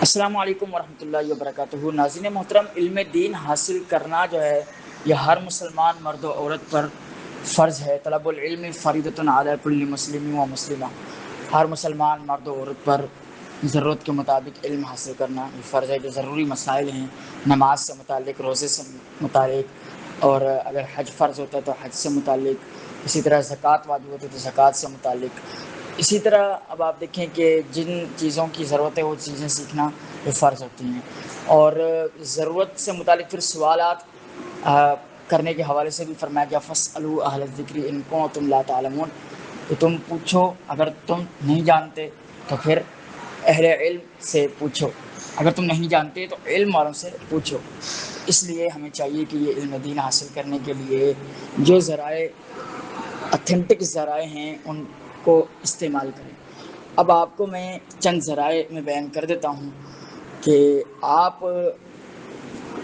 السلام علیکم ورحمۃ اللہ وبرکاتہ۔ ناظرین محترم، علم دین حاصل کرنا جو ہے یہ ہر مسلمان مرد و عورت پر فرض ہے۔ طلب العلم فریضۃ علی کل مسلم و مسلمہ، ہر مسلمان مرد و عورت پر ضرورت کے مطابق علم حاصل کرنا یہ فرض ہے۔ جو ضروری مسائل ہیں نماز سے متعلق، روزے سے متعلق، اور اگر حج فرض ہوتا ہے تو حج سے متعلق، اسی طرح زکوٰۃ واجب ہوتی ہے تو زکوٰۃ سے متعلق، اسی طرح اب آپ دیکھیں کہ جن چیزوں کی ضرورت ہے وہ چیزیں سیکھنا یہ فرض ہوتی ہیں۔ اور ضرورت سے متعلق پھر سوالات کرنے کے حوالے سے بھی فرمایا گیا فاسألوا اہل الذکر ان کنتم لا تعلمون، تو تم پوچھو، اگر تم نہیں جانتے تو پھر اہل علم سے پوچھو، اگر تم نہیں جانتے تو علم والوں سے پوچھو۔ اس لیے ہمیں چاہیے کہ یہ علم دین حاصل کرنے کے لیے جو ذرائع اتھینٹک ذرائع ہیں ان کو استعمال کریں۔ اب آپ کو میں چند ذرائع میں بیان کر دیتا ہوں کہ آپ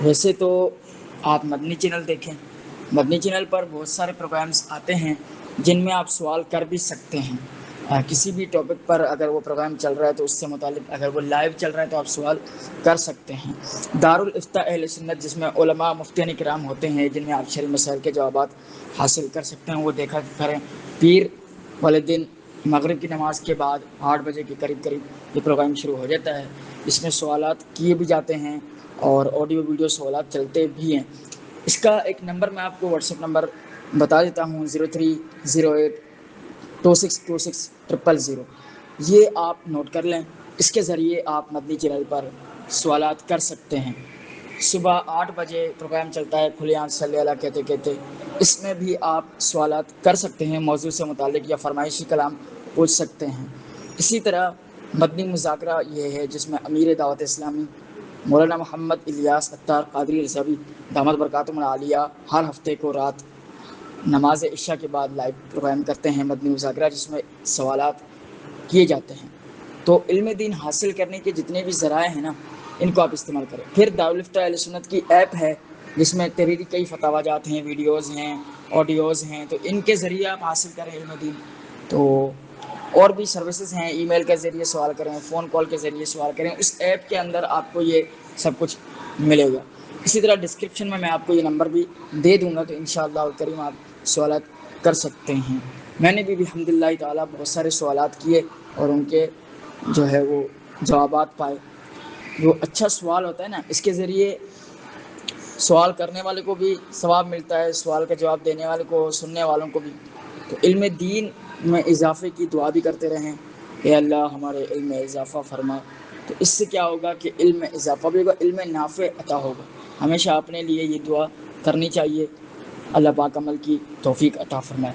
ویسے تو آپ مدنی چینل دیکھیں، مدنی چینل پر بہت سارے پروگرامز آتے ہیں جن میں آپ سوال کر بھی سکتے ہیں۔ کسی بھی ٹاپک پر اگر وہ پروگرام چل رہا ہے تو اس سے متعلق اگر وہ لائیو چل رہا ہے تو آپ سوال کر سکتے ہیں۔ دارالافتاء اہل سنت جس میں علماء مفتیان کرام ہوتے ہیں، جن میں آپ شرعی مسائل کے جوابات حاصل کر سکتے ہیں، وہ دیکھا کریں۔ پیر والے دن مغرب کی نماز کے بعد 8 بجے کے قریب یہ پروگرام شروع ہو جاتا ہے۔ اس میں سوالات کیے بھی جاتے ہیں اور آڈیو ویڈیو سوالات چلتے بھی ہیں۔ اس کا ایک نمبر میں آپ کو واٹس ایپ نمبر بتا دیتا ہوں، 0308262600۔ یہ آپ نوٹ کر لیں، اس کے ذریعے آپ مدنی چینل پر سوالات کر سکتے ہیں۔ صبح 8 بجے پروگرام چلتا ہے کھلے آنکھ صلی اللہ کہتے کہتے، اس میں بھی آپ سوالات کر سکتے ہیں، موضوع سے متعلق یا فرمائشی کلام پوچھ سکتے ہیں۔ اسی طرح مدنی مذاکرہ یہ ہے جس میں امیر دعوت اسلامی مولانا محمد الیاس اتار قادری رضوی دامت برکاتہم العالیہ ہر ہفتے کو رات نماز عشاء کے بعد لائیو پروگرام کرتے ہیں مدنی مذاکرہ، جس میں سوالات کیے جاتے ہیں۔ تو علم دین حاصل کرنے کے جتنے بھی ذرائع ہیں نا، ان کو آپ استعمال کریں۔ پھر دارالافتاء اہل سنت کی ایپ ہے جس میں تحریری کئی فتاوی جات ہیں، ویڈیوز ہیں، آڈیوز ہیں، تو ان کے ذریعے آپ حاصل کریں علم دین۔ تو اور بھی سروسز ہیں، ای میل کے ذریعے سوال کریں، فون کال کے ذریعے سوال کریں، اس ایپ کے اندر آپ کو یہ سب کچھ ملے گا۔ اسی طرح ڈسکرپشن میں آپ کو یہ نمبر بھی دے دوں گا، تو انشاءاللہ الکریم آپ سوالات کر سکتے ہیں۔ میں نے بھی الحمدللہ تعالیٰ بہت سارے سوالات کیے اور ان کے جو ہے وہ جوابات پائے۔ وہ اچھا سوال ہوتا ہے نا، اس کے ذریعے سوال کرنے والے کو بھی ثواب ملتا ہے، سوال کا جواب دینے والے کو، سننے والوں کو بھی۔ تو علم دین میں اضافے کی دعا بھی کرتے رہیں، اے اللہ ہمارے علم میں اضافہ فرما۔ تو اس سے کیا ہوگا کہ علم میں اضافہ بھی ہوگا، علم نافع عطا ہوگا۔ ہمیشہ اپنے لیے یہ دعا کرنی چاہیے، اللہ پاک عمل کی توفیق عطا فرمائے۔